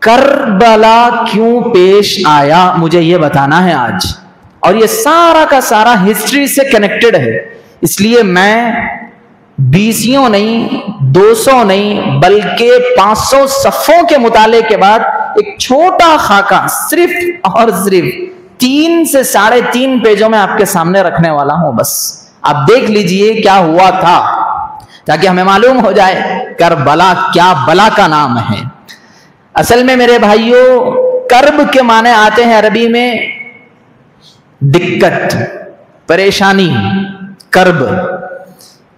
کربلا کیوں پیش آیا مجھے یہ بتانا ہے آج، اور یہ سارا کا سارا ہسٹری سے کنیکٹڈ ہے، اس لیے میں 20 نہیں 200 نہیں بلکہ 500 صفوں کے مطالعے کے بعد ایک چھوٹا خاکہ صرف اور صرف 3 سے 3.5 پیجوں میں آپ کے سامنے رکھنے والا ہوں۔ بس آپ دیکھ لیجئے کیا ہوا تھا تاکہ ہمیں معلوم ہو جائے کربلا کیا بلا کا نام ہے۔ اصل میں میرے بھائیوں کرب کے معنی آتے ہیں عربی میں دقت، پریشانی، کرب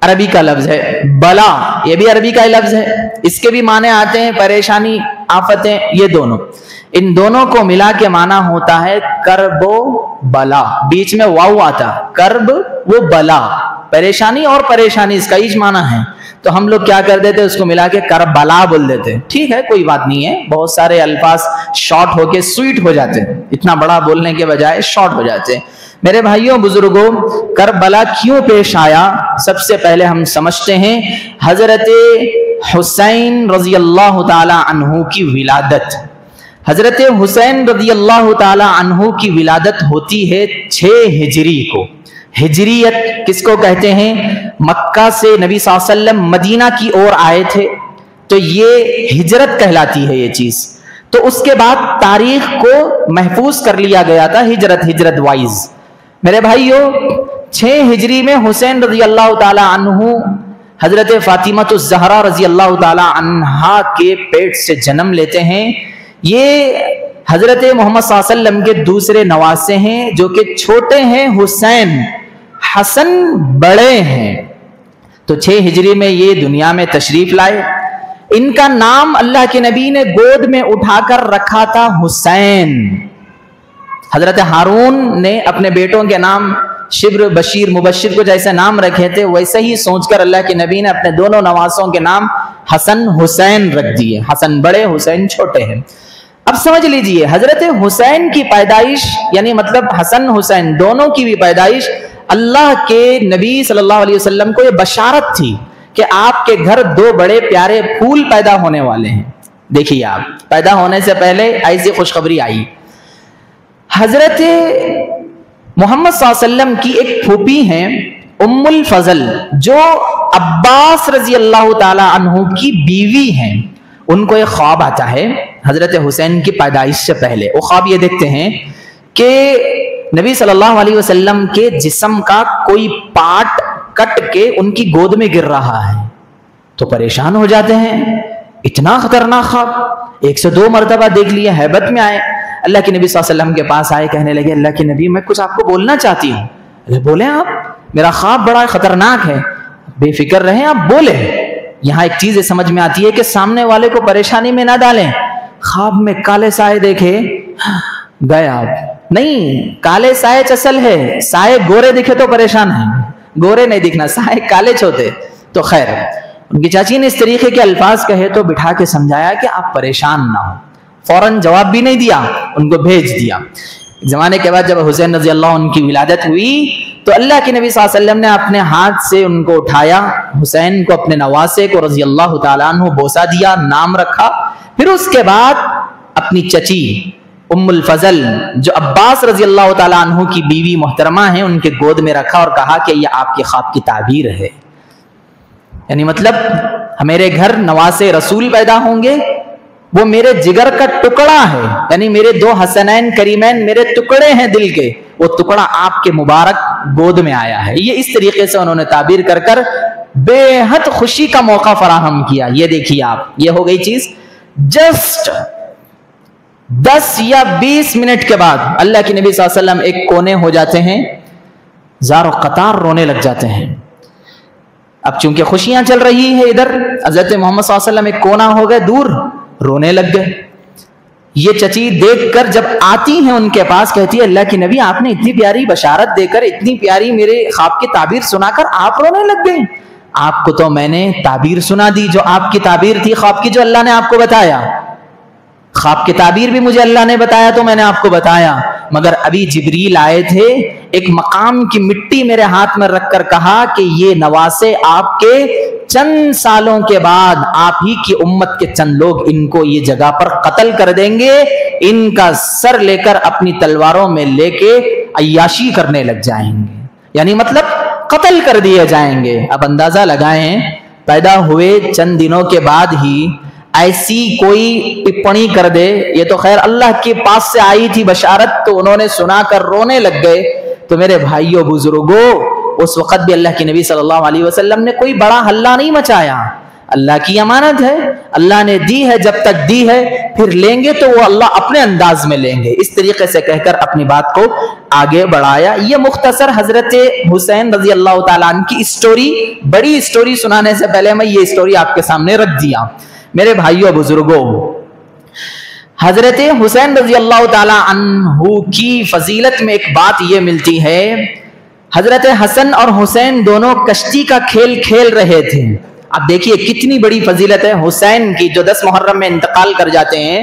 عربی کا لفظ ہے، بلا یہ بھی عربی کا لفظ ہے، اس کے بھی معنی آتے ہیں پریشانی، آفتیں، یہ دونوں، ان دونوں کو ملا کے معنی ہوتا ہے کرب و بلا، بیچ میں واو آتا، کرب و بلا، پریشانی اور پریشانی، اس کا ہی معنی ہے۔ تو ہم لوگ کیا کر دیتے اس کو ملا کے کربلا بول دیتے، ٹھیک ہے کوئی بات نہیں ہے، بہت سارے الفاظ شارٹ ہو کے سویٹ ہو جاتے ہیں، اتنا بڑا بولنے کے بجائے شارٹ ہو جاتے ہیں۔ میرے بھائیوں بزرگوں کربلا کیوں پیش آیا، سب سے پہلے ہم سمجھتے ہیں حضرت حسین رضی اللہ تعالی عنہ کی ولادت۔ حضرت حسین رضی اللہ تعالی عنہ کی ولادت ہوتی ہے 6 ہجری کو۔ ہجریت کس کو کہتے ہیں؟ مکہ سے نبی صلی اللہ علیہ وسلم مدینہ کی اور آئے تھے تو یہ ہجرت کہلاتی ہے یہ چیز، تو اس کے بعد تاریخ کو محفوظ کر لیا گیا تھا ہجرت وائز۔ میرے بھائیوں 6 ہجری میں حسین رضی اللہ تعالی عنہ حضرت فاطمہ الزہرا رضی اللہ تعالی عنہا کے پیٹ سے جنم لیتے ہیں۔ یہ حضرت محمد صلی اللہ علیہ وسلم کے دوسرے نواسے ہیں جو کہ چھوٹے ہیں حسین، حسن بڑے ہیں۔ تو 6 ہجری میں یہ دنیا میں تشریف لائے۔ ان کا نام اللہ کے نبی نے گود میں اٹھا کر رکھا تھا حسین۔ حضرت ہارون نے اپنے بیٹوں کے نام شبر، بشیر، مبشر کو جیسے نام رکھے تھے ویسے ہی سوچ کر اللہ کے نبی نے اپنے دونوں نواسوں کے نام حسن حسین رکھ دیے، حسن بڑے حسین چھوٹے ہیں۔ اب سمجھ لیجئے حضرت حسین کی پیدائش یعنی مطلب حسن حسین دونوں کی بھی پیدائش اللہ کے نبی صلی اللہ علیہ وسلم کو یہ بشارت تھی کہ آپ کے گھر 2 بڑے پیارے پھول پیدا ہونے والے ہیں۔ دیکھیے آپ پیدا ہونے سے پہلے ایسی خوشخبری آئی۔ حضرت محمد صلی اللہ علیہ وسلم کی ایک پھوپھی ہیں ام الفضل جو عباس رضی اللہ تعالی عنہ کی بیوی ہیں۔ ان کو ایک خواب آتا ہے حضرت حسین کی پیدائش سے پہلے۔ وہ خواب یہ دیکھتے ہیں کہ نبی صلی اللہ علیہ وسلم کے جسم کا کوئی پارٹ کٹ کے ان کی گود میں گر رہا ہے، تو پریشان ہو جاتے ہیں، اتنا خطرناک خواب 1 سے 2 مرتبہ دیکھ لیا، ہیبت میں آئے، اللہ کے نبی صلی اللہ علیہ وسلم کے پاس آئے، کہنے لگے اللہ کے نبی میں کچھ آپ کو بولنا چاہتی ہوں۔ اللہ بولیں آپ، میرا خواب بڑا خطرناک ہے، بے فکر رہیں آپ بولیں۔ یہاں ایک چیز سمجھ میں آتی ہے کہ سامنے والے کو پریشانی میں نہ ڈالیں۔ خواب میں کالے سائے دیکھے گئے آپ، نہیں کالے سائے چسل ہے، سائے گورے دکھے تو پریشان ہیں، گورے نہیں دکھنا، سائے کالے چھوتے تو خیر۔ ان کی چاچی نے اس طریقے کے الفاظ کہے تو بٹھا کے سمجھایا کہ آپ پریشان نہ ہو، فوراً جواب بھی نہیں دیا، ان کو بھیج دیا۔ زمانے کے بعد جب حسین رضی اللہ عنہ کی ولادت ہوئی تو اللہ کے نبی صلی اللہ علیہ وسلم نے اپنے ہاتھ سے ان کو اٹھایا، حسین کو اپنے نواسے کو رضی اللہ تعالیٰ عنہ بوسہ دیا، نام رکھا، پھر اس کے بعد اپنی چچی ام الفضل جو عباس رضی اللہ تعالیٰ عنہ کی بیوی محترمہ ہیں ان کے گود میں رکھا اور کہا کہ یہ آپ کے خواب کی تعبیر ہے، یعنی مطلب میرے گھر نواسے رسول پیدا ہوں گے، وہ میرے جگر کا ٹکڑا ہے، یعنی میرے 2 حسنین کریمین میرے ٹکڑے ہیں دل کے، وہ ٹکڑا آپ کے مبارک گود میں آیا ہے۔ یہ اس طریقے سے انہوں نے تعبیر کر کر بے حد خوشی کا موقع فراہم کیا۔ یہ دیکھیے آپ، یہ ہو گئی چیز۔ جسٹ 10 یا 20 منٹ کے بعد اللہ کے نبی صلی اللہ علیہ وسلم ایک کونے ہو جاتے ہیں، زار و قطار رونے لگ جاتے ہیں۔ اب چونکہ خوشیاں چل رہی ہے ادھر، حضرت محمد صلی اللہ علیہ وسلم ایک کونا ہو گئے دور، رونے لگ گئے۔ یہ چچی دیکھ کر جب آتی ہیں ان کے پاس کہتی ہے اللہ کی نبی آپ نے اتنی پیاری بشارت دے کر، اتنی پیاری میرے خواب کی تعبیر سنا کر آپ رونے لگ گئے۔ آپ کو تو میں نے تعبیر سنا دی جو آپ کی تعبیر تھی خواب کی، جو اللہ نے آپ کو بتایا، خواب کی تعبیر بھی مجھے اللہ نے بتایا تو میں نے آپ کو بتایا، مگر ابھی جبریل آئے تھے، ایک مقام کی مٹی میرے ہاتھ میں رکھ کر کہا کہ یہ نواسے آپ کے चंद सालों के बाद आप ही की उम्मत के चंद लोग इनको ये जगह पर कत्ल कर देंगे, इनका सर लेकर अपनी तलवारों में लेके अय्याशी करने लग जाएंगे, यानी मतलब कत्ल कर दिए जाएंगे। अब अंदाजा लगाएं, पैदा हुए चंद दिनों के बाद ही ऐसी कोई टिप्पणी कर दे, ये तो खैर अल्लाह के पास से आई थी बशारत, तो उन्होंने सुनाकर रोने लग गए। तो मेरे भाइयों बुजुर्गों, उस वक्त भी अल्लाह के नबी सल्लल्लाहु अलैहि वसल्लम ने कोई बड़ा हल्ला नहीं मचाया। अल्लाह की अमानत है, अल्लाह ने दी है, जब तक दी है, फिर लेंगे तो वो अल्लाह अपने अंदाज में लेंगे, इस तरीके से कहकर अपनी बात को आगे बढ़ाया। ये मुख्तसर हजरत हुसैन रजी अल्लाह ताला अन्हु की स्टोरी, बड़ी स्टोरी सुनाने से पहले मैं ये स्टोरी आपके सामने रख दिया। मेरे भाइयों बुजुर्गों, हजरत हुसैन रजी अल्लाह ताला अन्हु की फजीलत में एक बात ये मिलती है, हजरत हसन और हुसैन दोनों कश्ती का खेल खेल रहे थे। अब देखिए कितनी बड़ी फजीलत है हुसैन की, जो 10 मुहर्रम में इंतकाल कर जाते हैं।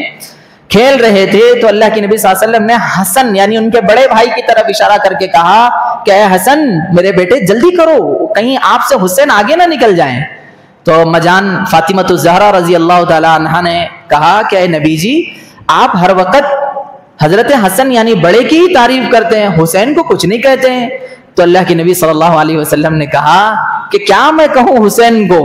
खेल रहे थे तो अल्लाह के नबी सल्लल्लाहु अलैहि वसल्लम ने हसन यानी उनके बड़े भाई की तरफ इशारा करके कहा कि ऐ हसन मेरे बेटे जल्दी करो, कहीं आपसे हुसैन आगे ना निकल जाएं। तो मजान फातिमा ज़हरा रजी अल्लाह ताला अन्हा ने कहा कि ऐ नबी जी, आप हर वक्त हजरत हसन यानी बड़े की ही तारीफ करते हैं, हुसैन को कुछ नहीं कहते हैं। तो अल्लाह के नबी सल्लल्लाहु अलैहि वसल्लम ने कहा कि क्या मैं कहूं हुसैन को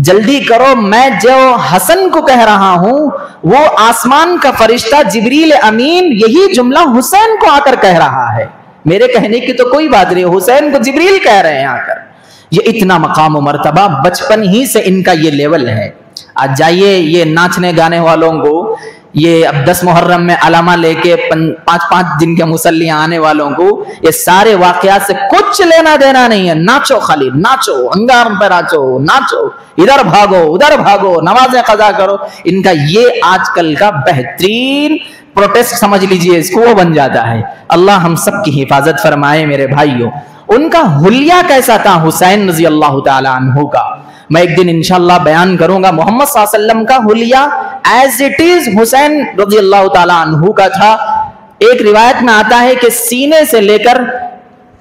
जल्दी करो, मैं जो हसन को कह रहा हूं वो आसमान का फरिश्ता जिब्रील अमीन यही जुमला हुसैन को आकर कह रहा है, मेरे कहने की तो कोई बात नहीं, हुसैन को जिब्रील कह रहे हैं आकर। ये इतना मकाम व मर्तबा बचपन ही से इनका ये लेवल है। आज जाइए ये नाचने गाने वालों को, ये अब 10 मुहर्रम में अलामा लेके 5-5 दिन के मुसल्लियां आने वालों को ये सारे वाकयात से कुछ लेना देना नहीं है। नाचो, खाली नाचो, अंगार पे नाचो, नाचो, इधर भागो उधर भागो, नमाजें कज़ा करो। इनका ये आजकल का बेहतरीन प्रोटेस्ट समझ लीजिए इसको, वो बन जाता है। अल्लाह हम सब की हिफाजत फरमाए। मेरे भाइयों, उनका हुलिया कैसा था हुसैन रजी अल्लाह ताला अन्हु का, मैं एक दिन इंशाअल्लाह बयान करूंगा। मोहम्मद सल्लल्लाहु अलैहि वसल्लम का हुलिया एज इट इज हुसैन रज़ी अल्लाह ताला अन्हु का था। एक रिवायत में आता है कि सीने से लेकर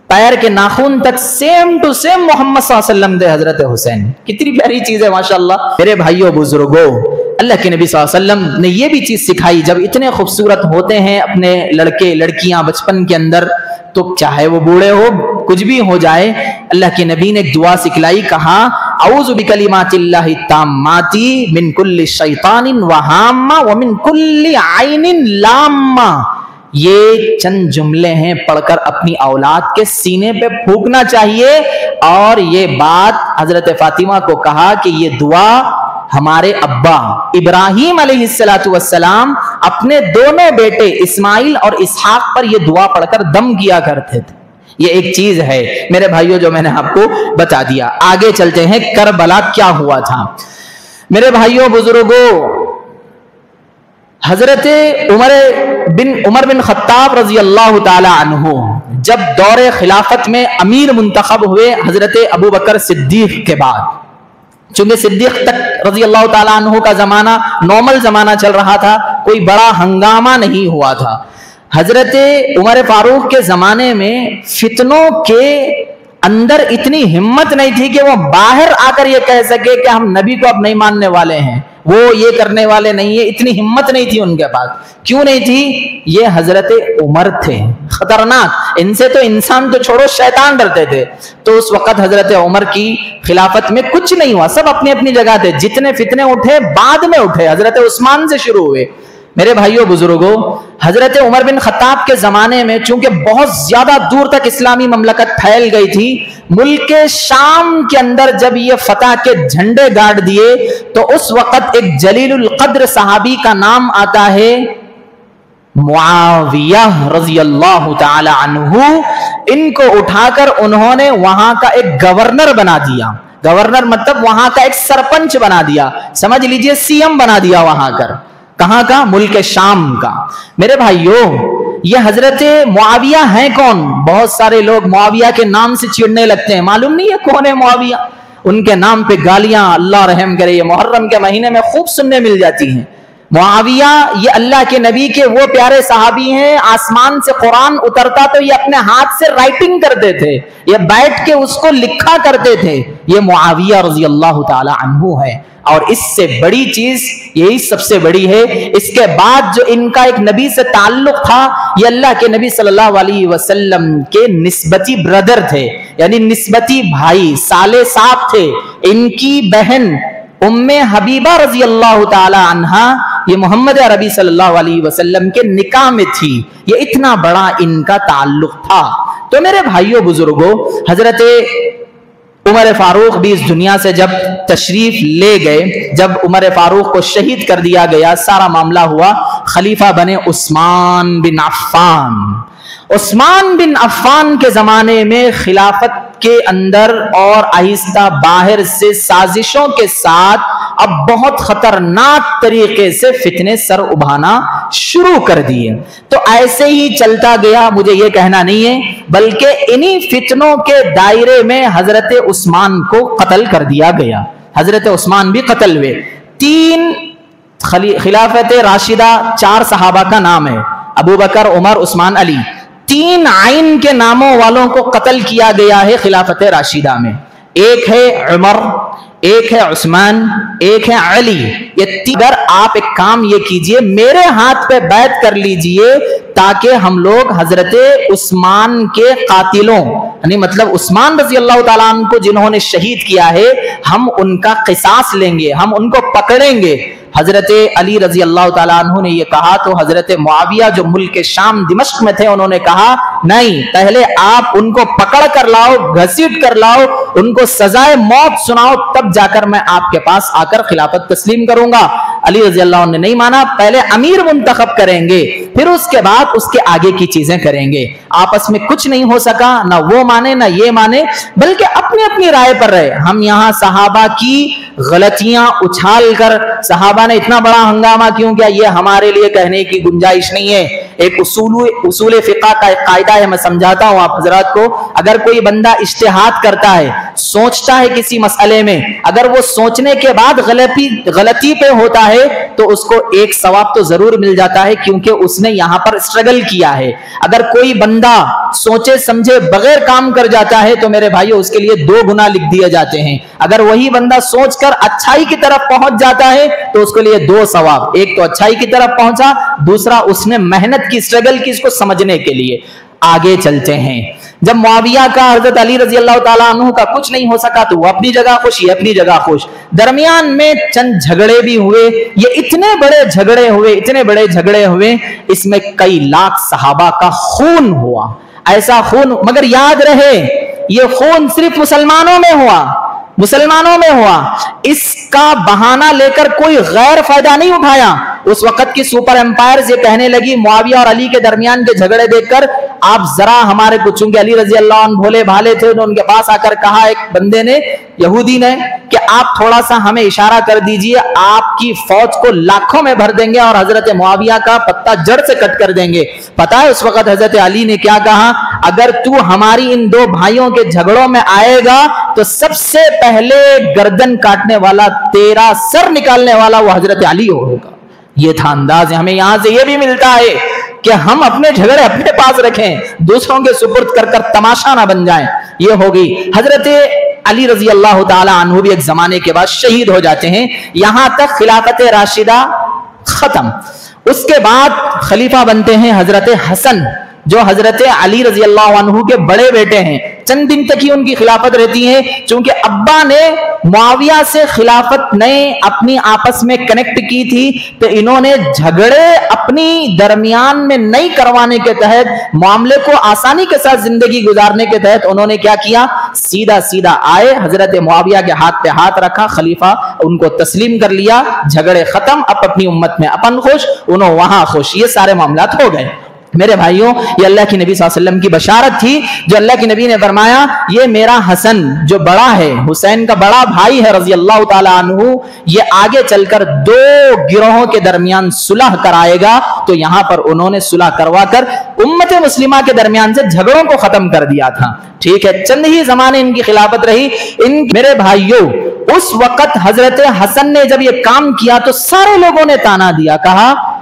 पैर के नाखून तक सेम टू सेम मोहम्मद सल्लल्लाहु अलैहि वसल्लम थे हजरत हुसैन। कितनी प्यारी चीज है माशाअल्लाह। मेरे भाइयों बुजुर्गों, अल्लाह के नबी सल्लल्लाहु अलैहि वसल्लम ने ये भी चीज सिखाई, जब इतने खूबसूरत होते हैं अपने लड़के लड़कियां बचपन के अंदर, तो चाहे वो बूढ़े हो कुछ भी हो जाए, अल्लाह के नबी ने एक दुआ सिखलाई, कहा औज़ु बिकलिमातिल्लाहि ताम्माति मिन कुल्लि शैतानिन व हाम्मा व मिन कुल्लि आइनिन लाम्मा। ये चंद जुमले हैं, पढ़कर अपनी औलाद के सीने पे फूंकना चाहिए। और ये बात हजरत फातिमा को कहा कि ये दुआ हमारे अब्बा इब्राहिम अलैहिस्सलातु वस्सलाम अपने दोनों बेटे इस्माइल और इसहाक पर ये दुआ पढ़कर दम किया करते थे। ये एक चीज है मेरे भाइयों जो मैंने आपको बता दिया। आगे चलते हैं, करबला क्या हुआ था। मेरे भाइयों बुजुर्गों, हजरत उमर बिन खत्ताब रजी अल्लाह ताला अन्हु जब दौरे खिलाफत में अमीर मुंतखब हुए हजरत अबू बकर सिद्दीक के बाद, चूंकि सिद्दीक तक रजी अल्लाह ताला अन्हु का जमाना नॉर्मल जमाना चल रहा था, कोई बड़ा हंगामा नहीं हुआ था। हजरत उमर फारूक के जमाने में फितनों के अंदर इतनी हिम्मत नहीं थी कि वो बाहर आकर ये कह सके कि हम नबी को अब नहीं मानने वाले हैं, वो ये करने वाले नहीं है, इतनी हिम्मत नहीं थी उनके पास। क्यों नहीं थी? ये हजरत उमर थे, खतरनाक, इनसे तो इंसान तो छोड़ो शैतान डरते थे। तो उस वक्त हजरत उमर की खिलाफत में कुछ नहीं हुआ, सब अपनी अपनी जगह थे। जितने फितने उठे बाद में उठे, हजरत उस्मान से शुरू हुए। मेरे भाइयों बुजुर्गों, हजरत उमर बिन खत्ताब के जमाने में चूंकि बहुत ज्यादा दूर तक इस्लामी ममलकत फैल गई थी, मुल्क शाम के अंदर जब ये फतह के झंडे गाड़ दिए तो उस वक्त एक जलीलुल कद्र सहाबी का नाम आता है मुआविया रजी अल्लाह ताला अन्हु। इनको उठाकर उन्होंने वहां का एक गवर्नर बना दिया। गवर्नर मतलब वहां का एक सरपंच बना दिया, समझ लीजिए सीएम बना दिया वहां कर। कहां का? मुल्क शाम का। मेरे भाइयों, ये हजरत मुआविया हैं कौन? बहुत सारे लोग मुआविया के नाम से चिढ़ने लगते हैं, मालूम नहीं है कौन है मुआविया। उनके नाम पे गालियां अल्लाह रहम करे ये मुहर्रम के महीने में खूब सुनने मिल जाती हैं। मुआविया ये अल्लाह के नबी के वो प्यारे सहाबी हैं, आसमान से कुरान उतरता तो ये अपने हाथ से राइटिंग करते थे, ये बैठ के उसको लिखा करते थे। ये मुआविया रजी अल्लाह ताला अन्हु है। और इससे बड़ी चीज यही सबसे बड़ी है, इसके बाद जो इनका एक नबी से ताल्लुक था, ये अल्लाह के नबी सल्लल्लाहु अलैहि वसल्लम के निस्बती ब्रदर थे, यानी निस्बती भाई, साले साहब थे। इनकी बहन उम्मे हबीबा रजी अल्लाह ताला अन्हा ये मोहम्मद अरबी सल्लल्लाहु अलैहि वसल्लम के निकाह में थी। ये इतना बड़ा इनका ताल्लुक था। तो मेरे भाइयों बुजुर्गों, हजरत उमर फारूक भी इस दुनिया से जब तशरीफ ले गए, जब उमर फारूक को शहीद कर दिया गया, सारा मामला हुआ, खलीफा बने उस्मान बिन अफ़्फ़ान। उस्मान बिन अफ़्फ़ान के जमाने में खिलाफत के अंदर और आहिस्ता बाहर से साजिशों के साथ अब बहुत खतरनाक तरीके से फितने सर उभाना शुरू कर दिए। तो ऐसे ही चलता गया, मुझे ये कहना नहीं है, बल्कि इन्हीं फितनों के दायरे में हजरत उस्मान को कत्ल कर दिया गया। हजरत उस्मान भी कत्ल हुए। 3 खिलाफत राशिदा, 4 सहाबा का नाम है, अबू बकर, उमर, उस्मान, अली। 3 आइन के नामों वालों को कत्ल किया गया है खिलाफत राशिदा में। एक है उमर, एक है उस्मान, एक है अली। ये अगर आप एक काम ये कीजिए, मेरे हाथ पे बैत कर लीजिए, ताकि हम लोग हजरत उस्मान के कातिलों, यानी मतलब उस्मान रजी अल्लाह ताला अन्हु को जिन्होंने शहीद किया है, हम उनका क़िसास लेंगे, हम उनको पकड़ेंगे। हजरत अली रजी अल्लाह ताला अन्हु ने ये कहा तो हजरत मुआविया जो मुल्क शाम दिमश्क में थे, उन्होंने कहा नहीं, पहले आप उनको पकड़ कर लाओ, घसीट कर लाओ, उनको सजाए मौत सुनाओ, तब जाकर मैं आपके पास आकर खिलाफत तस्लीम करूंगा। अली रजी अल्लाह ने नहीं माना, पहले अमीर मुंतखब करेंगे, फिर उसके बाद उसके आगे की चीजें करेंगे। आपस में कुछ नहीं हो सका, ना वो माने ना ये माने, बल्कि अपनी अपनी राय पर रहे। हम यहाँ सहाबा की गलतियां उछाल कर सहाबा ने इतना बड़ा हंगामा क्यों किया, ये हमारे लिए कहने की गुंजाइश नहीं है। एक उसूल फिक़ह का एक कायदा है, मैं समझाता हूं आप हजरात को। अगर कोई बंदा इज्तिहाद करता है, सोचता है किसी मसले में, अगर वो सोचने के बाद गलती पे होता है तो उसको एक सवाब तो जरूर मिल जाता है, क्योंकि उसने यहां पर स्ट्रगल किया है। अगर कोई बंदा सोचे समझे बगैर काम कर जाता है तो मेरे भाइयों उसके लिए 2 गुना लिख दिए जाते हैं। अगर वही बंदा सोचकर अच्छाई की तरफ पहुंच जाता है तो उसके लिए 2 सवाब, एक तो अच्छाई की तरफ पहुंचा, दूसरा उसने मेहनत की, स्ट्रगल की, इसको समझने के लिए। आगे चलते हैं। जब मुआविया का हजरत अली रजी अल्लाह ताला अन्हु का कुछ नहीं हो सका तो वो अपनी जगह खुश, ये अपनी जगह खुश। दरमियान में चंद झगड़े भी हुए, ये इतने बड़े झगड़े हुए, इतने बड़े झगड़े हुए, इसमें कई लाख सहाबा का खून हुआ। ऐसा खून, मगर याद रहे ये खून सिर्फ मुसलमानों में हुआ, मुसलमानों में हुआ। इसका बहाना लेकर कोई गैर फायदा नहीं उठाया। उस वक्त की सुपर एम्पायर्स ये कहने लगी मुआविया और अली के दरमियान के झगड़े देखकर, आप जरा हमारे को, चूंकि अली रजी अल्लाह अन्हु भोले भाले थे, तो उनके पास आकर कहा एक बंदे ने, यहूदी ने, कि आप थोड़ा सा हमें इशारा कर दीजिए, आपकी फौज को लाखों में भर देंगे और हजरत मुआविया का पत्ता जड़ से कट कर देंगे। पता है उस वक्त हजरत अली ने क्या कहा, अगर तू हमारी इन 2 भाइयों के झगड़ों में आएगा तो सबसे पहले गर्दन काटने वाला, तेरा सर निकालने वाला वो हजरत अली होगा। ये था अंदाज। हमें यहां से ये भी मिलता है कि हम अपने झगड़े अपने पास रखें, दूसरों के सुपुर्द कर कर तमाशा ना बन जाएं। ये होगी। हजरत अली रजी अल्लाह ताला अन्हु भी एक जमाने के बाद शहीद हो जाते हैं। यहां तक खिलाफत राशिदा खत्म। उसके बाद खलीफा बनते हैं हजरत हसन, जो हजरत अली रजी अल्लाह अन्हु के बड़े बेटे हैं। चंद दिन तक ही उनकी खिलाफत रहती है, क्योंकि अब्बा ने मुआविया से खिलाफत ने अपनी आपस में कनेक्ट की थी, तो इन्होंने झगड़े अपनी दरमियान में नहीं करवाने के तहत, मामले को आसानी के साथ जिंदगी गुजारने के तहत उन्होंने क्या किया, सीधा सीधा आए, हजरत मुआविया के हाथ पे हाथ रखा, खलीफा उनको तस्लीम कर लिया, झगड़े खत्म। अब अपनी उम्मत में अपन खुश, उन्होंने वहां खुश, ये सारे मामलात हो गए। मेरे भाइयों, ये अल्लाह की नबी सल्लल्लाहु अलैहि वसल्लम की बशारत थी, जो अल्लाह की नबी ने फरमाया, ये मेरा हसन जो बड़ा है, हुसैन का बड़ा भाई है रजी अल्लाह ताला अन्हु, ये आगे चलकर 2 गिरोहों के दरमियान सुलह कराएगा। तो यहां पर उन्होंने सुलह करवा कर उम्मत मुस्लिमा के दरमियान से झगड़ों को खत्म कर दिया था। ठीक है, चंद ही जमाने इनकी खिलाफत रही। इन मेरे भाइयों, उस वक्त हजरत हसन ने जब ये काम किया तो सारे लोगों ने ताना दिया, कहा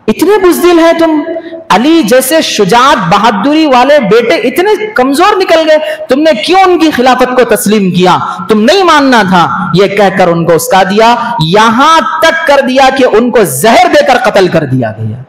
इतने बुज़दिल है तुम, अली जैसे शुजात बहादुरी वाले बेटे इतने कमजोर निकल गए, तुमने क्यों उनकी खिलाफत को तस्लीम किया, तुम नहीं मानना था। ये कहकर उनको उसका दिया, यहां तक कर दिया कि उनको जहर देकर कत्ल कर दिया गया।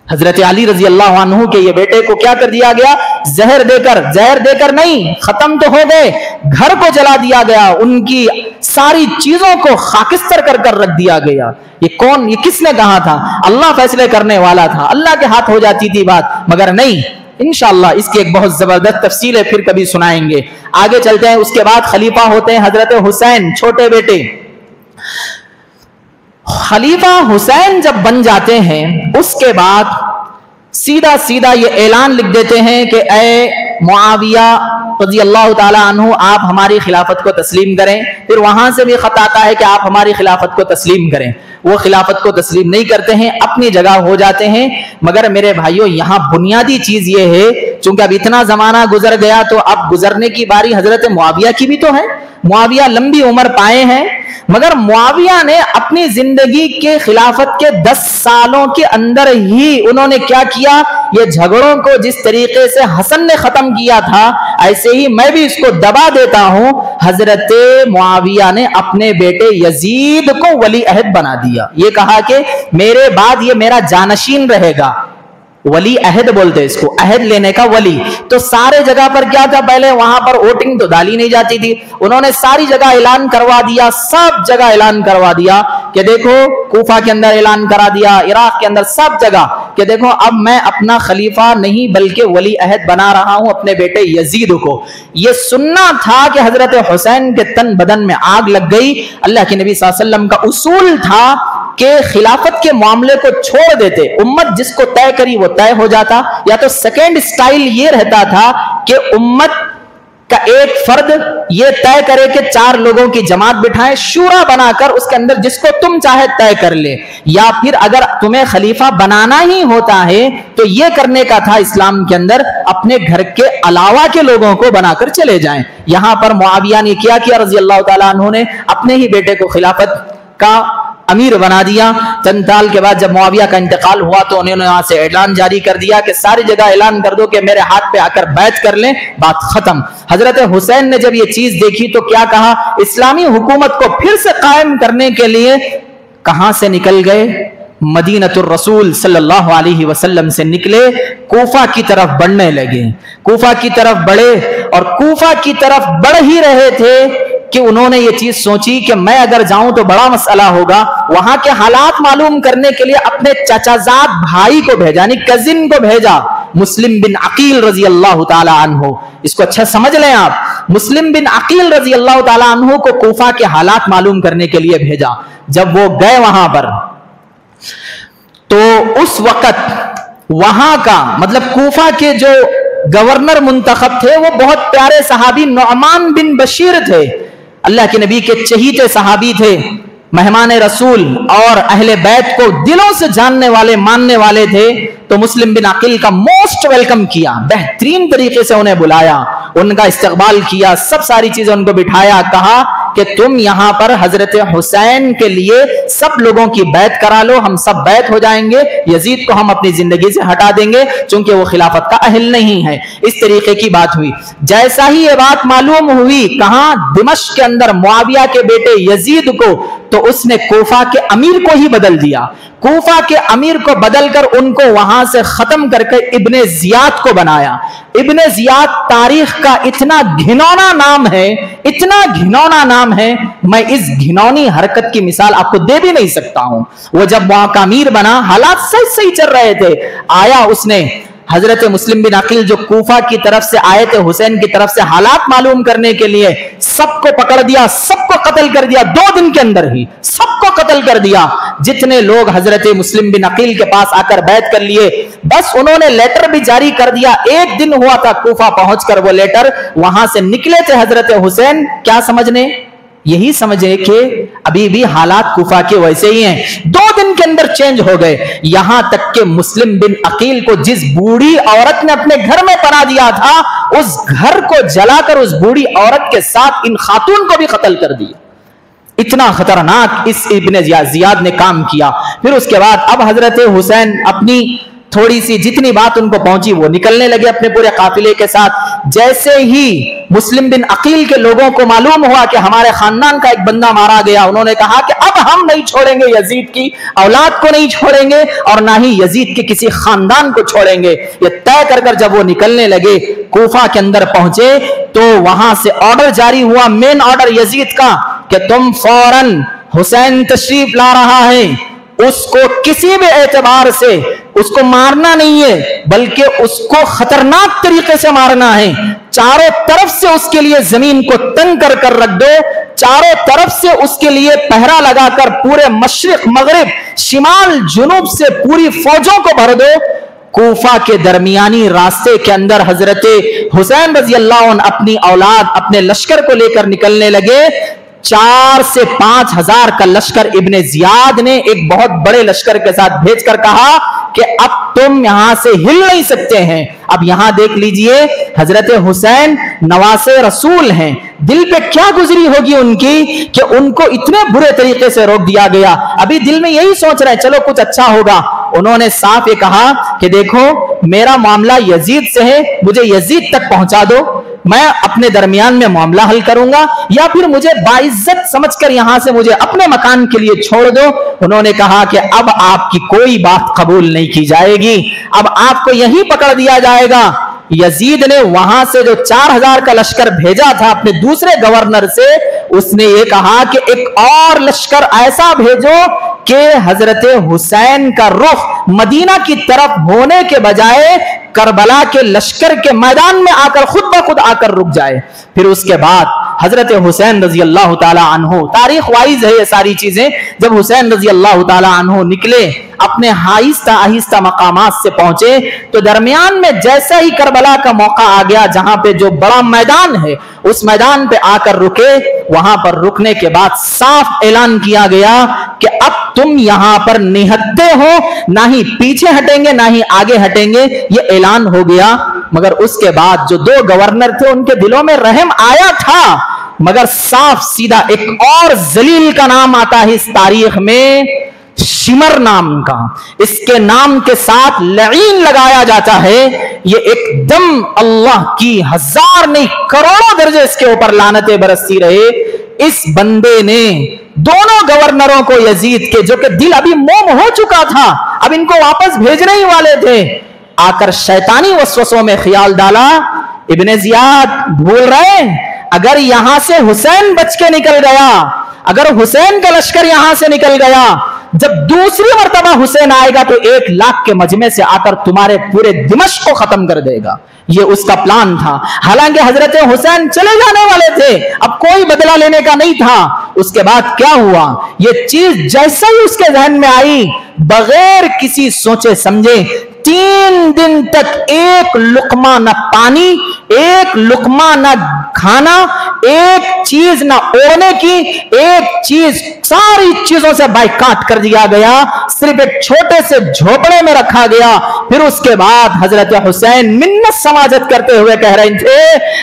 हजरत अली रजी अल्लाह अन्हु के ये बेटे को क्या कर दिया गया, जहर देकर नहीं, खत्म तो हो गए, घर को जला दिया गया, उनकी सारी चीजों को खाकिस्तर कर कर रख दिया गया। ये कौन, ये किसने कहा था? अल्लाह फैसले करने वाला था, अल्लाह के हाथ हो जाती थी बात, मगर नहीं। इंशाअल्लाह इसकी एक बहुत जबरदस्त तफसील है, फिर कभी सुनाएंगे। आगे चलते हैं। उसके बाद खलीफा होते हैं हजरत हुसैन, छोटे बेटे। खलीफा हुसैन जब बन जाते हैं, उसके बाद सीधा सीधा ये ऐलान लिख देते हैं कि ए मुआविया रज़ी अल्लाह ताला अन्हु, आप हमारी खिलाफत को तस्लीम करें। फिर वहां से भी खत आता है कि आप हमारी खिलाफत को तस्लीम करें। वो खिलाफत को तस्लीम नहीं करते हैं, अपनी जगह हो जाते हैं। मगर मेरे भाइयों, यहाँ बुनियादी चीज ये है, चूंकि अब इतना जमाना गुजर गया तो अब गुजरने की बारी हजरत मुआविया की भी तो है। मुआविया लंबी उम्र पाए हैं, मगर मुआविया ने अपनी जिंदगी के खिलाफत के 10 सालों के अंदर ही उन्होंने क्या किया, ये झगड़ों को जिस तरीके से हसन ने खत्म किया था, ऐसे ही मैं भी इसको दबा देता हूं। हजरत मुआविया ने अपने बेटे यजीद को वली अहद बना दिया। ये कहा कि मेरे बाद ये मेरा जानशीन रहेगा। वली अहद बोलते इसको, अहद लेने का वली। तो सारे जगह पर क्या था, पहले वहां पर वोटिंग तो डाली नहीं जाती थी, उन्होंने सारी जगह ऐलान करवा दिया, सब जगह ऐलान करवा दिया कि देखो, कूफा के अंदर ऐलान करा दिया, इराक के अंदर, सब जगह कि देखो अब मैं अपना खलीफा नहीं बल्कि वली अहद बना रहा हूं अपने बेटे यजीद को। यह सुनना था कि हजरत हुसैन के तन बदन में आग लग गई। अल्लाह के नबी सल्लल्लाहु अलैहि वसल्लम का उसूल था कि खिलाफत के मामले को छोड़ देते, उम्मत जिसको तय करी वो तय हो जाता। या तो सेकेंड स्टाइल ये रहता था कि उम्मत का एक फर्द ये तय करे कि 4 लोगों की जमात बिठाए, शूरा बनाकर उसके अंदर जिसको तुम चाहे तय कर ले। या फिर अगर तुम्हें खलीफा बनाना ही होता है तो ये करने का था इस्लाम के अंदर, अपने घर के अलावा के लोगों को बनाकर चले जाएं। यहां पर मुआविया ने क्या किया रजी अल्लाह ताला अन्हु ने, अपने ही बेटे को खिलाफत का अमीर बना दिया। चंद साल के बाद जब मुआविया का इंतकाल हुआ तो उन्होंने वहां से ऐलान जारी कर दिया कि सारी जगह ऐलान कर दो कि मेरे हाथ पे आकर बैत कर लें, बात खत्म। हजरत हुसैन ने जब ये चीज देखी तो क्या कहा, इस्लामी हुकूमत को फिर से कायम करने के लिए कहां से निकल गए, मदीनतुर रसूल सल्लल्लाहु अलैहि वसल्लम से निकले, कूफा की तरफ बढ़ने लगे। कूफा की तरफ बढ़े और कूफा की तरफ बढ़ ही रहे थे कि उन्होंने ये चीज सोची कि मैं अगर जाऊं तो बड़ा मसला होगा। वहां के हालात मालूम करने के लिए अपने चाचाजाद भाई को भेजा, यानी कजिन को भेजा, मुस्लिम बिन अकील रजी अल्लाह ताला अन्हु। इसको अच्छा समझ लें आप, मुस्लिम बिन अकील रजी अल्लाह ताला अन्हु को कूफा के हालात मालूम करने के लिए भेजा। जब वो गए वहां पर तो उस वक्त वहां का मतलब कूफा के जो गवर्नर मुंतखब थे वो बहुत प्यारे सहाबी नुअमान बिन बशीर थे। अल्लाह के नबी के चहीते सहाबी थे, मेहमान रसूल और अहले बैत को दिलों से जानने वाले, मानने वाले थे। तो मुस्लिम बिन अकील का मोस्ट वेलकम किया, बेहतरीन तरीके से उन्हें बुलाया, उनका इस्तकबाल किया, सब सारी चीजें उनको बिठाया, कहा कि तुम यहां पर हजरत हुसैन के लिए सब लोगों की बैत करा लो, हम सब बैत हो जाएंगे, यजीद को हम अपनी जिंदगी से हटा देंगे क्योंकि वो खिलाफत का अहल नहीं है। इस तरीके की बात हुई। जैसा ही ये बात मालूम हुई कहां, दिमश्क के अंदर मुआविया के बेटे यजीद को, तो उसने कूफा के अमीर को ही बदल दिया। कूफा के अमीर को बदलकर उनको वहां से खत्म करके इब्ने जियाद को बनाया। इब्ने जियाद तारीख का इतना घिनौना नाम है, इतना घिनौना नाम है, मैं इस घिनौनी हरकत की मिसाल आपको दे भी नहीं सकता हूं। वो जब वहां का अमीर बना, हालात सही सही चल रहे थे, आया उसने हजरत मुस्लिम बिन अकील जो कूफा की तरफ से आए थे हुसैन की तरफ से हालात मालूम करने के लिए, सबको पकड़ दिया, सबको कत्ल कर दिया। 2 दिन के अंदर ही सबको कत्ल कर दिया। जितने लोग हजरत मुस्लिम बिन अकील के पास आकर बैत कर लिए, बस उन्होंने लेटर भी जारी कर दिया। 1 दिन हुआ था कूफा पहुंचकर वो लेटर, वहां से निकले थे हजरत हुसैन, क्या समझने, यही समझे कि अभी भी हालात कूफा के वैसे ही हैं। 2 दिन के अंदर चेंज हो गए। यहां तक कि मुस्लिम बिन अकील को जिस बूढ़ी औरत ने अपने घर में पना दिया था, उस घर को जलाकर उस बूढ़ी औरत के साथ इन खातून को भी कत्ल कर दिया। इतना खतरनाक इस इब्ने जियाद ने काम किया। फिर उसके बाद अब हजरत हुसैन अपनी थोड़ी सी जितनी बात उनको पहुंची वो निकलने लगे अपने पूरे काफिले के साथ। जैसे ही मुस्लिम बिन अकील के लोगों को मालूम हुआ कि हमारे खानदान का एक बंदा मारा गया, उन्होंने कहा कि अब हम नहीं छोड़ेंगे, यजीद की औलाद को नहीं छोड़ेंगे और ना ही यजीद के किसी खानदान को छोड़ेंगे। ये तय कर जब वो निकलने लगे, कूफा के अंदर पहुंचे तो वहां से ऑर्डर जारी हुआ, मेन ऑर्डर यजीद का, कि तुम फौरन हुसैन तशरीफ ला रहा है, उसको किसी भी एतबार से उसको मारना नहीं है बल्कि उसको खतरनाक तरीके से मारना है। चारों तरफ से उसके लिए जमीन को तंग कर रख दो, चारों तरफ से उसके लिए पहरा लगाकर पूरे मशरिक मगरिब शिमाल जुनूब से पूरी फौजों को भर दो। कूफा के दरमियानी रास्ते के अंदर हजरत हुसैन रजी अल्लाह अन्हु अपनी औलाद अपने लश्कर को लेकर निकलने लगे। 4 से 5 हजार का लश्कर इब्ने जियाद ने एक बहुत बड़े लश्कर के साथ भेजकर कहा कि अब तुम यहां से हिल नहीं सकते हैं। अब यहां देख लीजिए, हजरत हुसैन नवासे रसूल हैं, दिल पे क्या गुजरी होगी उनकी कि उनको इतने बुरे तरीके से रोक दिया गया। अभी दिल में यही सोच रहे हैं चलो कुछ अच्छा होगा। उन्होंने साफ ये कहा कि देखो मेरा मामला यजीद से है, मुझे यजीद तक पहुंचा दो, मैं अपने दरमियान में मामला हल करूंगा, या फिर मुझे बाइज्जत समझकर यहां से मुझे अपने मकान के लिए छोड़ दो। उन्होंने कहा कि अब आपकी कोई बात कबूल नहीं की जाएगी, अब आपको यहीं पकड़ दिया जाएगा। यजीद ने वहां से जो 4000 का लश्कर भेजा था अपने दूसरे गवर्नर से, उसने ये कहा कि एक और लश्कर ऐसा भेजो कि हजरत हुसैन का रुख मदीना की तरफ होने के बजाय करबला के लश्कर के मैदान में आकर खुद ब खुद आकर रुक जाए। फिर उसके बाद हजरत हुसैन रजी अल्लाह ताला अन्हु, तारीख वाइज है ये सारी चीजें, जब हुसैन रजी अल्लाह ताला अन्हु निकले अपने आहिस्ता आहिस्ता मकामात से पहुंचे तो दरमियान में जैसा ही करबला का मौका आ गया, जहां पे जो बड़ा मैदान है उस मैदान पे आकर रुके। वहां पर रुकने के बाद साफ ऐलान किया गया कि अब तुम यहां पर निहत्ते हो, ना ही पीछे हटेंगे ना ही आगे हटेंगे, ये ऐलान हो गया। मगर उसके बाद जो 2 गवर्नर थे उनके दिलों में रहम आया था, मगर साफ सीधा एक और जलील का नाम आता है इस तारीख में, शिमर नाम का। इसके नाम के साथ लईन लगाया जाता है। ये एकदम अल्लाह की 1000 नहीं करोड़ों दर्जे इसके ऊपर लानतें बरसती रहे। इस बंदे ने दोनों गवर्नरों को यजीद के, जो कि दिल अभी मोम हो चुका था, अब इनको वापस भेजने ही वाले थे, आकर शैतानी वसवसों में ख्याल डाला, इब्ने जियाद भूल रहे अगर यहां से हुसैन बच के निकल गया, अगर हुसैन का लश्कर यहां से निकल गया, जब दूसरी मर्तबा हुसैन आएगा तो 1 लाख के मजमे से आकर तुम्हारे पूरे दिमश्क को खत्म कर देगा। ये उसका प्लान था। हालांकि हजरत हुसैन चले जाने वाले थे, अब कोई बदला लेने का नहीं था। उसके बाद क्या हुआ, ये चीज जैसे ही उसके जहन में आई, बगैर किसी सोचे समझे 3 दिन तक एक लुकमा न पानी, एक लुकमा न खाना, एक चीज न ओढ़ने की, एक चीज, सारी चीजों से बाइकाट कर दिया गया, सिर्फ एक छोटे से झोपड़े में रखा गया। फिर उसके बाद हजरत हुसैन मिन्नत समाजत करते हुए कह रहे थे,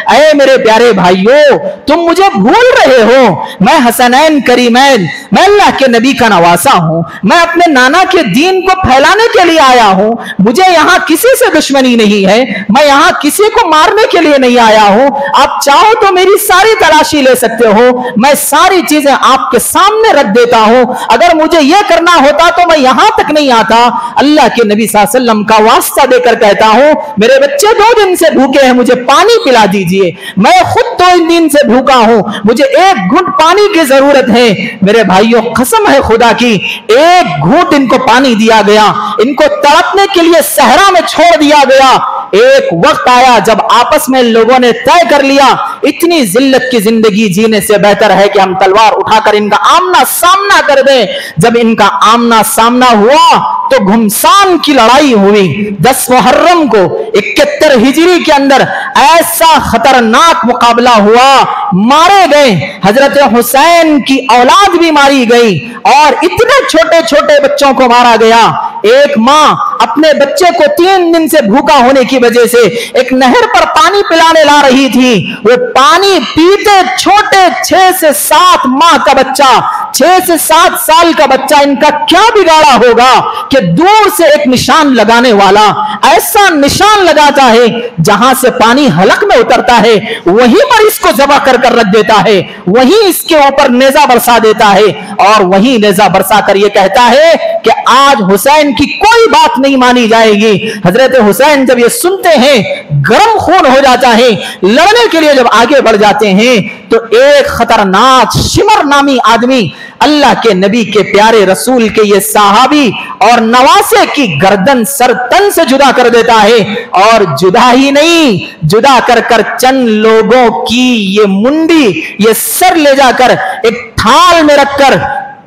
अरे मेरे प्यारे भाइयों, तुम मुझे भूल रहे हो, मैं हसनैन करीमैन, मैं अल्लाह के नबी का नवासा हूं, मैं अपने नाना के दीन को फैलाने के लिए आया हूं, मुझे यहां किसी से दुश्मनी नहीं है, मैं यहां किसी को मारने के लिए नहीं आया हूं। आप चाहो तो मेरी सारी तलाशी ले सकते हो, मैं सारी चीजें आपके सामने रख देता हूं, अगर मुझे यह करना होता तो मैं यहां तक नहीं आता। अल्लाह के नबी सल्लल्लाहु अलैहि वसल्लम का वास्ता देकर कहता हूं, मेरे बच्चे 2 दिन से भूखे हैं, मुझे पानी पिला दीजिए, मैं खुद 2 दिन से भूखा हूं, मुझे 1 घूंट पानी की जरूरत है। मेरे भाइयों, कसम है खुदा की, 1 घूंट इनको पानी दिया गया, इनको तड़पने के लिए सहरा में छोड़ दिया गया। एक वक्त आया जब आपस में लोगों ने तय कर लिया, इतनी जिल्लत की जिंदगी जीने से बेहतर है कि हम तलवार उठाकर इनका आमना सामना कर दें। जब इनका आमना सामना हुआ तो घुमसान की लड़ाई हुई। 10 मुहर्रम को 71 हिजरी के अंदर ऐसा खतरनाक मुकाबला हुआ, मारे गए, हजरत हुसैन की औलाद भी मारी गई और इतने छोटे छोटे बच्चों को मारा गया। एक माँ अपने बच्चे को 3 दिन से भूखा होने की वजह से एक नहर पर पानी पिलाने ला रही थी। वो पानी पीते छोटे 6 से 7 माह का बच्चा, 6 से 7 साल का बच्चा, इनका क्या बिगाड़ा होगा कि दूर से एक निशान लगाने वाला ऐसा निशान लगाता है जहां से पानी हलक में उतरता है, वहीं पर इसको जबा कर रख देता है, वहीं इसके ऊपर नेजा बरसा देता है और वहीं नेजा बरसा कर यह कहता है कि आज हुसैन की कोई बात नहीं मानी जाएगी। हजरत हुसैन जब ये सुनते हैं गर्म खून हो जाता है, लड़ने के लिए जब आगे बढ़ जाते हैं तो एक खतरनाक शिमर नामी आदमी अल्लाह के नबी के प्यारे रसूल के ये सहाबी और नवासे की गर्दन सर तन से जुदा कर देता है। और जुदा ही नहीं, जुदा कर कर चंद लोगों की ये मुंडी, ये सर ले जाकर एक थाल में रखकर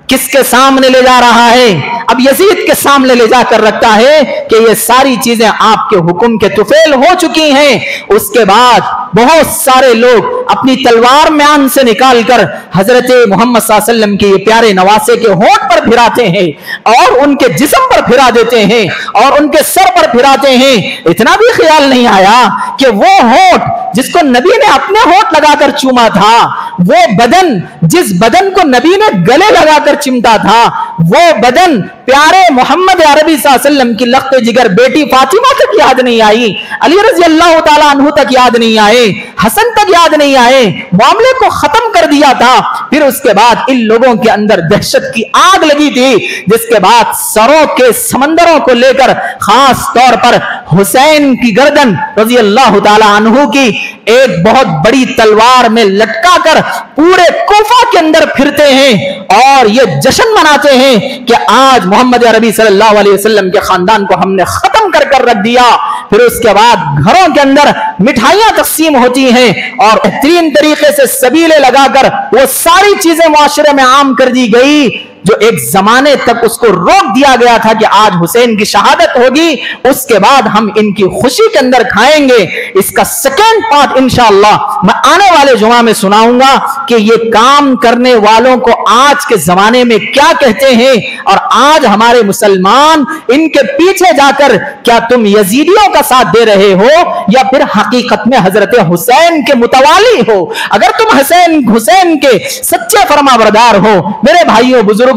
किसके सामने ले जा रहा है? अब यजीद के सामने ले जाकर रखता है कि ये सारी चीजें आपके हुक्म के तुफेल हो चुकी हैं। उसके बाद बहुत सारे लोग अपनी तलवार म्यान से निकालकर हजरत मोहम्मद सल्लल्लाहु अलैहि वसल्लम के ये प्यारे नवासे के होंठ पर फिराते हैं और उनके जिस्म पर फिरा देते हैं और उनके सर पर फिराते हैं। इतना भी ख्याल नहीं आया कि वो होंठ जिसको नबी ने अपने होंठ लगाकर चूमा था, वो बदन जिस बदन को नबी ने गले लगाकर चिमटा था, वो बदन प्यारे मोहम्मद अरबी सल्लल्लाहु अलैहि वसल्लम की लख्ते जिगर बेटी फातिमा तक याद नहीं आई, अली रज़ी अल्लाह ताला अन्हु तक याद नहीं आए, हसन तक याद नहीं आए, मामले को खत्म कर दिया था। फिर उसके बाद इन लोगों के अंदर दहशत की आग लगी थी, जिसके बाद सरों के समंदरों को लेकर खास तौर पर हुसैन की गर्दन रज़ी अल्लाह ताला अन्हु की एक बहुत बड़ी तलवार में लटका कर पूरे कूफा के अंदर फिरते हैं और ये जश्न मनाते हैं कि आज मोहम्मद अरबी सल्लल्लाहु अलैहि वसल्लम के खानदान को हमने खत्म कर कर रख दिया। फिर उसके बाद घरों के अंदर मिठाइयां तकसीम होती हैं और बेहतरीन तरीके से सबीले लगाकर वो सारी चीजें मुआशरे में आम कर दी गई जो एक जमाने तक उसको रोक दिया गया था कि आज हुसैन की शहादत होगी, उसके बाद हम इनकी खुशी के अंदर खाएंगे। इसका सेकेंड पार्ट इंशाअल्लाह मैं आने वाले जुमा में सुनाऊंगा कि ये काम करने वालों को आज के जमाने में क्या कहते हैं और आज हमारे मुसलमान इनके पीछे जाकर क्या तुम यजीदियों का साथ दे रहे हो या फिर हकीकत में हजरत हुसैन के मुतवाली हो। अगर तुम हुसैन के सच्चे फरमाबरदार हो मेरे भाइयों बुजुर्गों,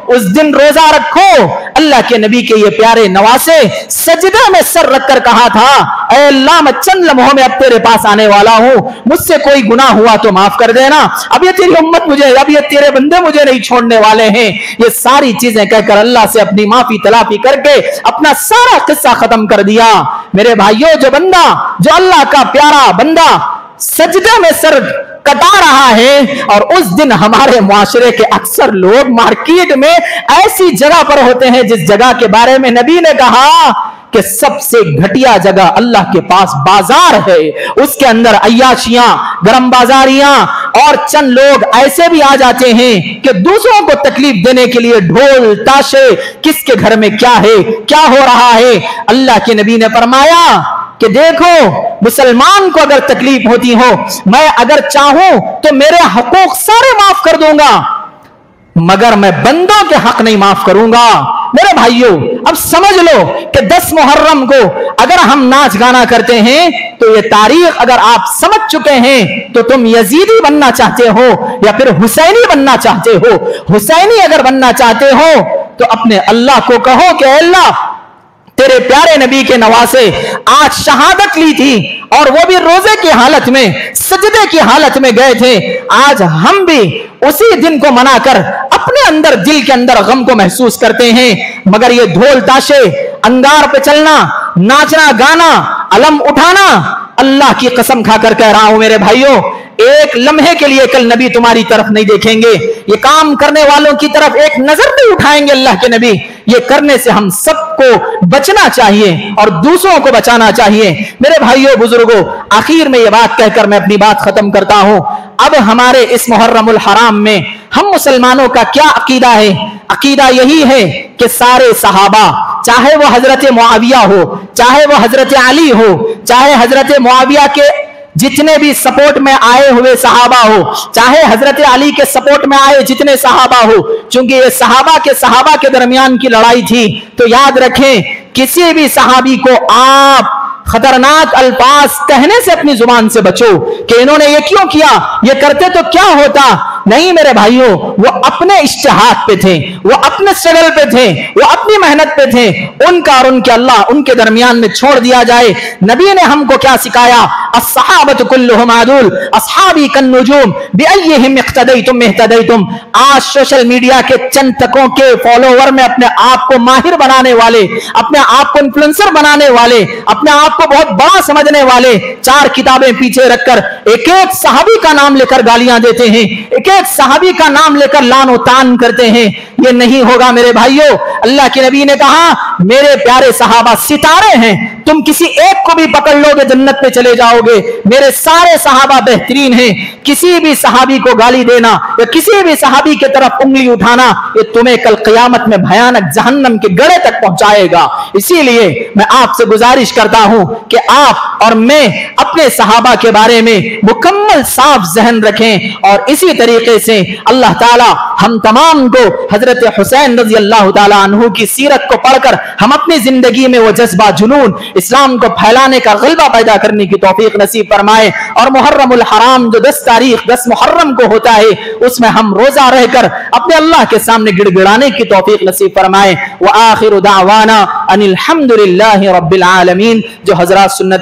उस दिन रोजा रखो। अल्लाह के नबी के ये प्यारे नवासे सजदे में सर रखकर कहा था, ऐ अल्लाह मैं चंद लम्हों में अब तेरे पास आने वाला हूं, मुझसे कोई गुनाह हुआ तो माफ कर देना, अब ये तेरी उम्मत मुझे, अब ये तेरे बंदे मुझे नहीं छोड़ने वाले हैं। ये सारी चीजें कहकर अल्लाह से अपनी माफी तलाफी करके अपना सारा किस्सा खत्म कर दिया। मेरे भाइयों, जो बंदा, जो अल्लाह का प्यारा बंदा सजदे में सर कटा रहा है और उस दिन हमारे मुआशरे के अक्सर लोग मार्केट में ऐसी जगह पर होते हैं जिस जगह के बारे में नबी ने कहा कि सबसे घटिया जगह अल्लाह के पास बाजार है, उसके अंदर अय्याशियां, गरम बाजारियां और चंद लोग ऐसे भी आ जाते हैं कि दूसरों को तकलीफ देने के लिए ढोल ताशे, किसके घर में क्या है, क्या हो रहा है। अल्लाह के नबी ने फरमाया कि देखो मुसलमान को अगर तकलीफ होती हो, मैं अगर चाहूं तो मेरे हकूक सारे माफ कर दूंगा, मगर मैं बंदों के हक नहीं माफ करूंगा। मेरे भाइयों, अब समझ लो कि 10 मुहर्रम को अगर हम नाच गाना करते हैं तो ये तारीख अगर आप समझ चुके हैं तो तुम यजीदी बनना चाहते हो या फिर हुसैनी बनना चाहते हो। हुसैनी अगर बनना चाहते हो तो अपने अल्लाह को कहो कि अल्लाह तेरे प्यारे नबी के नवासे आज शहादत ली थी और वो भी रोजे की हालत में, सजदे की हालत में गए थे। आज हम भी उसी दिन को मनाकर अपने अंदर, दिल के अंदर गम को महसूस करते हैं, मगर ये ढोल ताशे, अंगार पे चलना, नाचना गाना, अलम उठाना, अल्लाह की कसम खाकर कह रहा हूं मेरे भाइयों, एक लम्हे के लिए कल नबी तुम्हारी तरफ नहीं देखेंगे, ये काम करने वालों की तरफ एक नजर नहीं उठाएंगे अल्लाह के नबी। ये करने से हम सबको बचना चाहिए और दूसरों को बचाना चाहिए। मेरे भाइयों बुजुर्गों, आखिर में ये बात कहकर मैं अपनी बात खत्म करता हूं। अब हमारे इस मुहर्रमुल हराम में हम मुसलमानों का क्या अकीदा है? अकीदा यही है कि सारे सहाबा, चाहे वो हजरत मुआविया हो, चाहे वो हजरत अली हो, चाहे हजरत मुआविया के जितने भी सपोर्ट में आए हुए सहाबा हो, चाहे हजरत अली के सपोर्ट में आए जितने सहाबा हो, चूंकि ये सहाबा के दरमियान की लड़ाई थी, तो याद रखें किसी भी सहाबी को आप खतरनाक अल्फाज कहने से अपनी जुबान से बचो कि इन्होंने ये क्यों किया, ये करते तो क्या होता। नहीं मेरे भाइयों, वो अपने इज्तिहाद पे थे, वो अपने स्ट्रगल पे थे, वो अपनी मेहनत पे थे, उनका और उनके अल्लाह उनके दरमियान में छोड़ दिया जाए। नबी ने हमको क्या सिखाया, अस्सहाबतु कुल्लुहुम आदुल अस्हाबी कन्नुजूम बिअय्यिहिम इक्तदैतुम इह्तदैतुम। आज सोशल मीडिया के चंद तकों के फॉलोवर में अपने आप को माहिर बनाने वाले, अपने आप को इन्फ्लुएंसर बनाने वाले, अपने आप को बहुत बड़ा समझने वाले, 4 किताबें पीछे रखकर एक एक सहाबी का नाम लेकर गालियां देते हैं, एक एक सहाबी का नाम लेकर लान तान करते हैं। ये नहीं होगा मेरे भाइयों। अल्लाह के नबी ने कहा मेरे प्यारे सहाबा सितारे हैं, तुम किसी एक को भी पकड़ लोगे जन्नत में चले जाओगे। मेरे सारे सहाबा बेहतरीन हैं। किसी भी सहाबी को गाली देना या किसी भी सहाबी की तरफ उंगली उठाना, ये तुम्हें कल क़यामत में भयानक जहन्नम के गड़े तक पहुंचाएगा। इसीलिए मैं आपसे गुजारिश करता हूं कि आप और मैं अपने सहाबा के बारे में मुकम्मल साफ जहन रखें और इसी तरीके से अल्लाह ताला हम तमाम को हजरत हुसैन रजी अल्लाह ताला अन्हु की सीरत को पढ़कर हम अपनी जिंदगी में वो जज्बा जुनून इस्लाम को फैलाने का गलबा पैदा करने की तौफीक नसीब फरमाए। और मुहर्रमुल हराम जो 10 मुहर्रम को होता है, उसमें हम रोजा रहकर अपने अल्लाह के सामने गिड़गिड़ाने की तौफीक नसीब फरमाए। व आखिरु दावाना अनिल हम्दुलिल्लाहि रब्बिल आलमीन। जो हजरात सुन्नत